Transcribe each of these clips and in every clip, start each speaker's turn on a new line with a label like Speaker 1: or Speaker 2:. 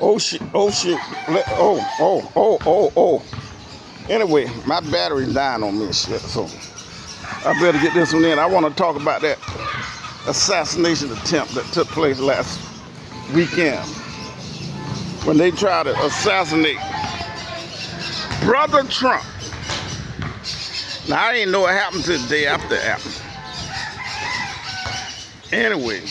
Speaker 1: Oh shit, oh shit, oh. Anyway, my battery's dying on me and shit, so I better get this one in. I want to talk about that assassination attempt that took place last weekend when they tried to assassinate Brother Trump. Now, I didn't know what happened to the day after it happened. Anyway,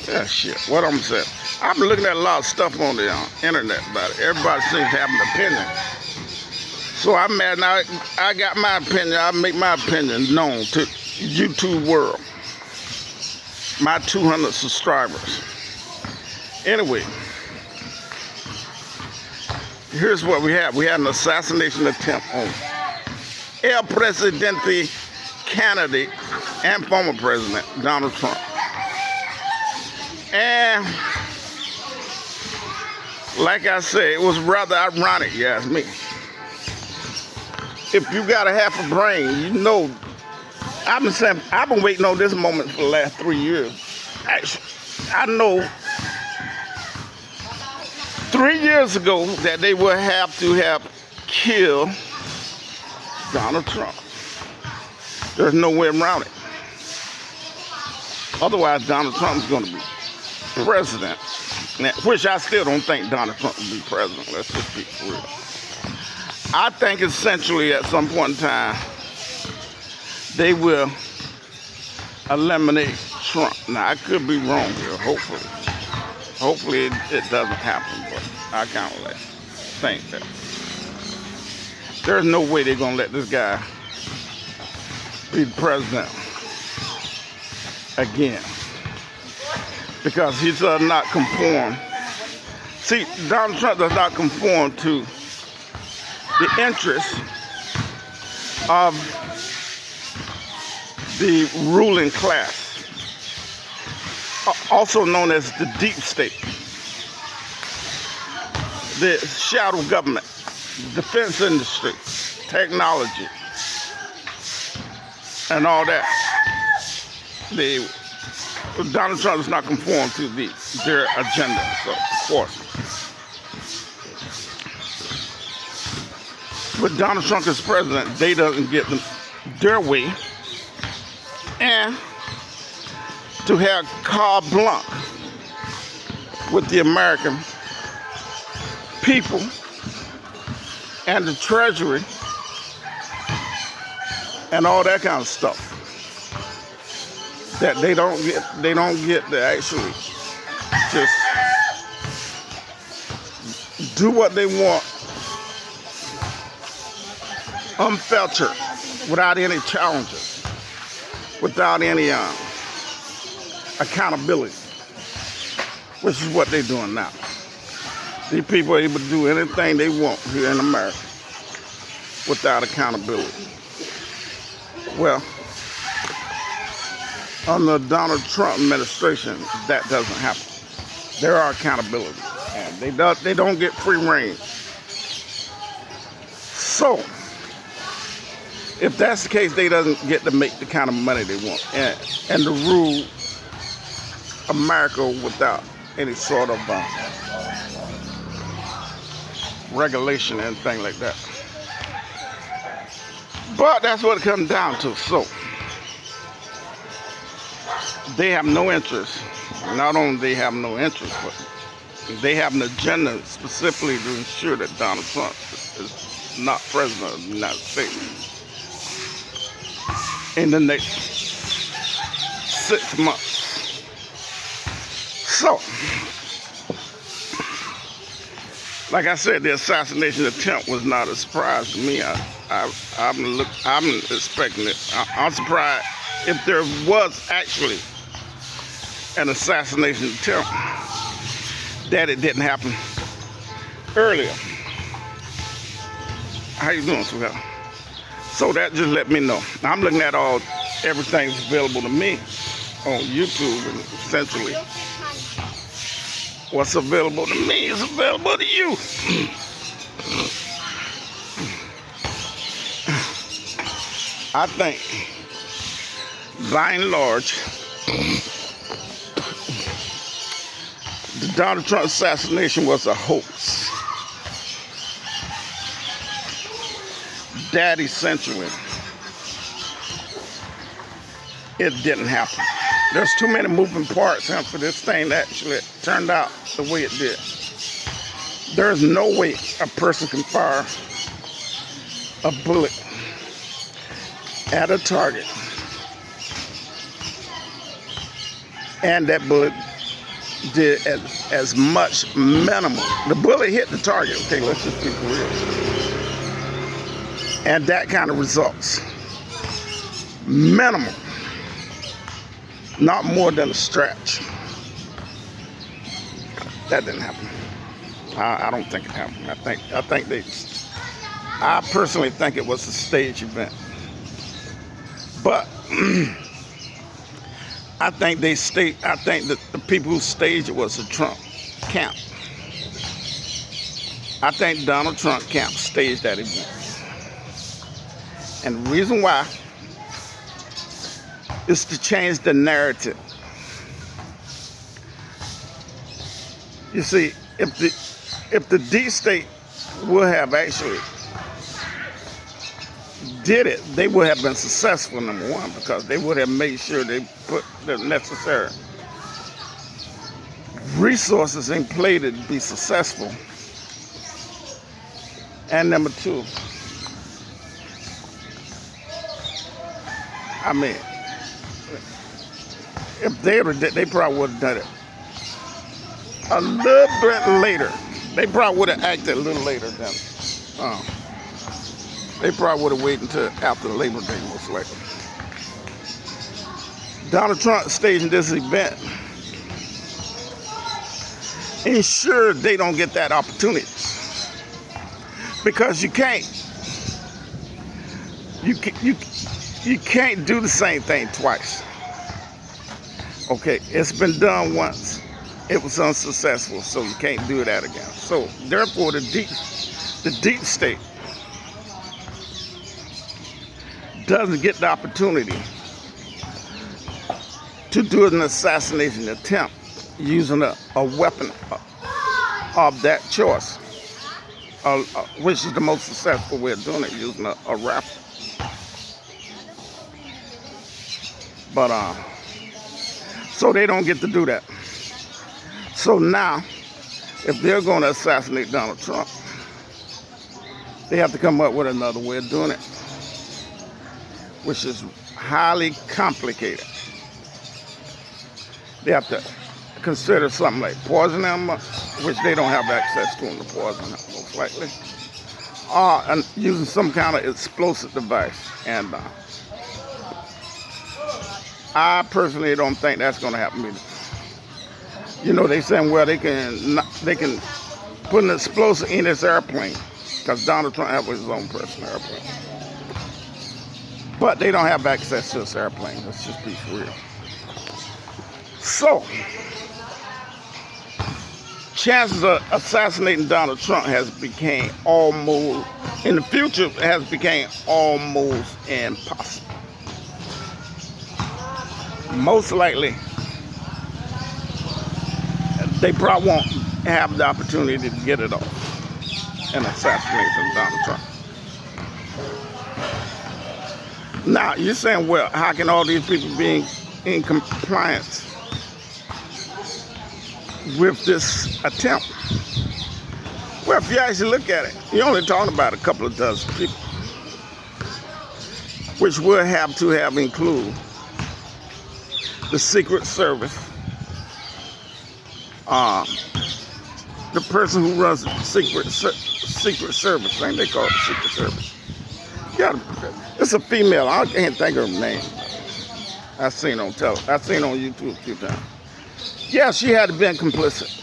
Speaker 1: yeah, shit, what I'm saying. I've been looking at a lot of stuff on the internet about it. Everybody seems to have an opinion. So I'm mad now. I got my opinion. I make my opinion known to YouTube world. My 200 subscribers. Anyway, here's what we had. We had an assassination attempt on El Presidente candidate and former president Donald Trump. And like I said, it was rather ironic, you ask me. If you got a half a brain, you know, I've been waiting on this moment for the last 3 years. I know 3 years ago that they would have to have killed Donald Trump. There's no way around it. Otherwise, Donald Trump's going to be president. Which I still don't think Donald Trump will be president. Let's just be for real. I think essentially at some point in time, they will eliminate Trump. Now, I could be wrong here, hopefully. Hopefully it doesn't happen, but I kind of think that. There's no way they're going to let this guy be president again. Because he does not conform. See, Donald Trump does not conform to the interests of the ruling class, also known as the deep state, the shadow government, defense industry, technology, and all that. Donald Trump does not conform to their agenda, so of course. With Donald Trump as president, they doesn't get their way, and to have carte blanche with the American people and the Treasury and all that kind of stuff. That they don't get to actually just do what they want unfiltered, without any challenges, without any accountability, which is what they're doing now. These people are able to do anything they want here in America without accountability. Well, under the Donald Trump administration, that doesn't happen. There are accountability, and they don't get free reign. So, if that's the case, they doesn't get to make the kind of money they want and to rule America without any sort of regulation and anything like that. But that's what it comes down to. So, they have no interest. Not only they have no interest, but they have an agenda specifically to ensure that Donald Trump is not president of the United States in the next 6 months. So, like I said, the assassination attempt was not a surprise to me. I'm expecting it. I'm surprised if there was actually an assassination attempt that it didn't happen earlier. How you doing, sweetheart? So that just let me know. I'm looking at everything's available to me on YouTube, and essentially what's available to me is available to you. I think, by and large, The Donald Trump assassination was a hoax. That essentially, it didn't happen. There's too many moving parts for this thing to actually turned out the way it did. There's no way a person can fire a bullet at a target and that bullet did as much minimal. The bullet hit the target, okay, let's just be real. And that kind of results. Minimal. Not more than a stretch. That didn't happen. I don't think it happened. I personally think it was a stage event. But I think that the people who staged it was the Trump camp. I think Donald Trump camp staged that event. And the reason why is to change the narrative. You see, if the D state would have actually did it, they would have been successful, number one, because they would have made sure they put the necessary resources in play to be successful. And number two, I mean, if they probably would have done it a little bit later. They probably would have acted a little later than. They probably would have waited until after Labor Day, most likely. Donald Trump staging this event ensure they don't get that opportunity, because you can't do the same thing twice. Okay, it's been done once. It was unsuccessful, so you can't do that again. So therefore, the deep state doesn't get the opportunity to do an assassination attempt using a weapon of that choice, which is the most successful way of doing it, using a rifle. But so they don't get to do that. So now, if they're going to assassinate Donald Trump, they have to come up with another way of doing it, which is highly complicated. They have to consider something like poisoning them, which they don't have access to in the poison, most likely, and using some kind of explosive device. And I personally don't think that's going to happen either. You know, they saying, well, they can put an explosive in this airplane, because Donald Trump has his own personal airplane. But they don't have access to this airplane. Let's just be for real. So, chances of assassinating Donald Trump in the future has become almost impossible. Most likely, they probably won't have the opportunity to get it off and assassinate Donald Trump. Now, you're saying, well, how can all these people be in compliance with this attempt? Well, if you actually look at it, you're only talking about a couple of dozen people, which will have to include the Secret Service, the person who runs the Secret Service, I think they call it the Secret Service. Yeah, it's a female. I can't think of her name. I've seen on YouTube a few times. Yeah, she had been complicit,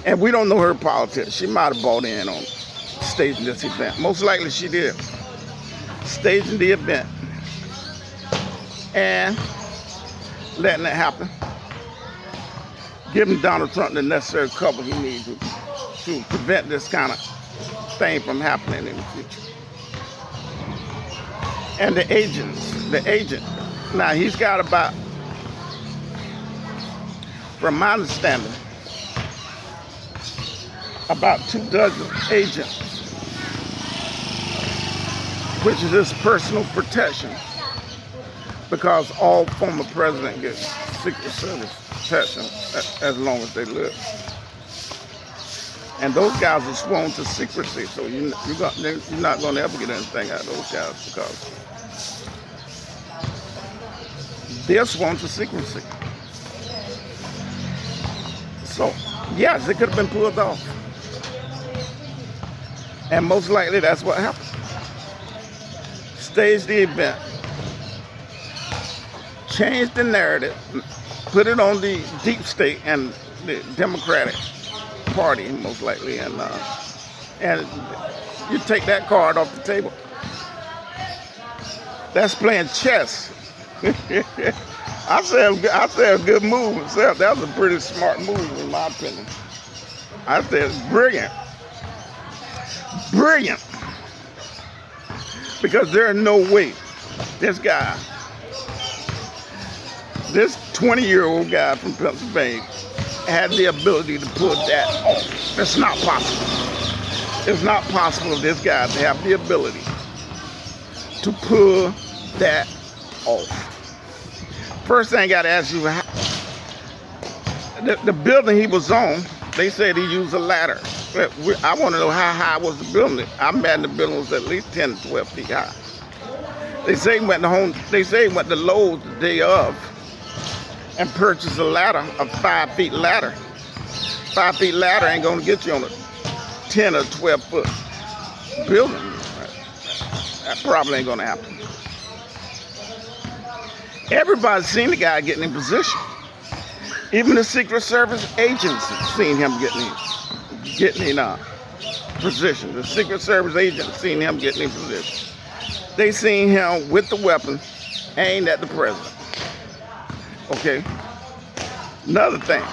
Speaker 1: and we don't know her politics. She might have bought in on staging this event. Most likely, she did. Staging the event and letting it happen, giving Donald Trump the necessary cover he needs to prevent this kind of thing from happening in the future. And the agent, now he's got about, from my understanding, about 24 agents, which is his personal protection, because all former presidents get Secret Service protection as long as they live. And those guys are sworn to secrecy, so you're not going to ever get anything out of those guys because they're sworn to secrecy. So, yes, it could have been pulled off. And most likely that's what happened. Stage the event, change the narrative, put it on the deep state and the Democratic Party, most likely, and you take that card off the table. That's playing chess. I say a good move myself. That was a pretty smart move, in my opinion. I said it's brilliant. Brilliant. Because there is no way this guy, this 20-year-old guy from Pennsylvania, had the ability to pull that off. It's not possible. It's not possible for this guy to have the ability to pull that off. First thing I got to ask you, the building he was on, they said he used a ladder. I want to know how high was the building. I imagine the building was at least 10 to 12 feet high. They say he went to Lowe's the day of and purchased a ladder, a 5 feet ladder. 5 feet ladder ain't gonna get you on a 10 or 12 foot building. That probably ain't gonna happen. Everybody's seen the guy getting in position. Even the Secret Service agents seen him getting in position. The Secret Service agents seen him getting in position. They seen him with the weapon aimed at the president. Okay. Another thing.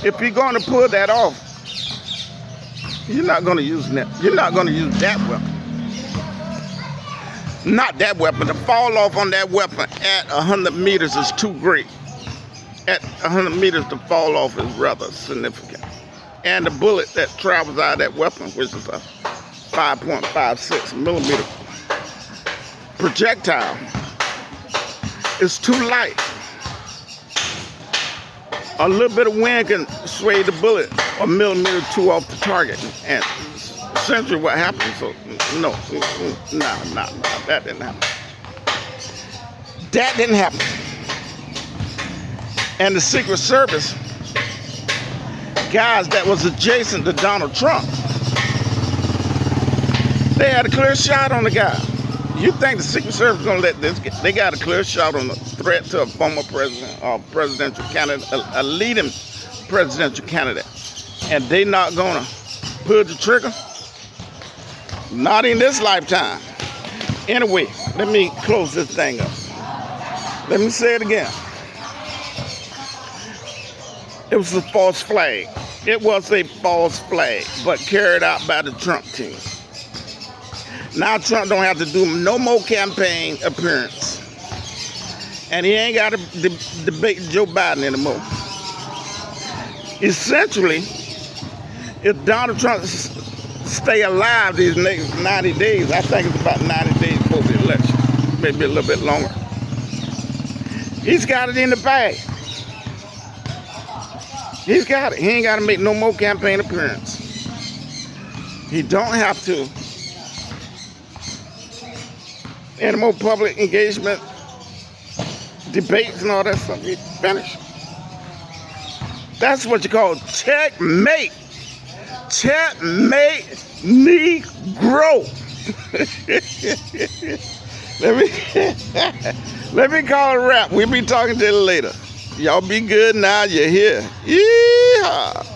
Speaker 1: If you're going to pull that off, you're not going to use that. You're not going to use that weapon. Not that weapon. The fall off on that weapon at 100 meters is too great. At 100 meters, the fall off is rather significant. And the bullet that travels out of that weapon, which is a 5.56 millimeter projectile, is too light. A little bit of wind can sway the bullet a millimeter or two off the target, and essentially what happened. So no, that didn't happen. That didn't happen. And the Secret Service guys that was adjacent to Donald Trump, they had a clear shot on the guy. You think the Secret Service is going to let this get? They got a clear shot on the threat to a former president or presidential candidate, a leading presidential candidate, and they not going to pull the trigger? Not in this lifetime. Anyway, let me close this thing up. Let me say it again. It was a false flag. It was a false flag, but carried out by the Trump team. Now Trump don't have to do no more campaign appearance. And he ain't got to debate Joe Biden anymore. Essentially, if Donald Trump stay alive these next 90 days, I think it's about 90 days before the election, maybe a little bit longer, he's got it in the bag. He's got it. He ain't got to make no more campaign appearance. He don't have to. Any more public engagement, debates and all that stuff. He's finished. That's what you call checkmate. Checkmate, Negro. Let me call it a wrap. We'll be talking to you later. Y'all be good now. You're here. Yeehaw.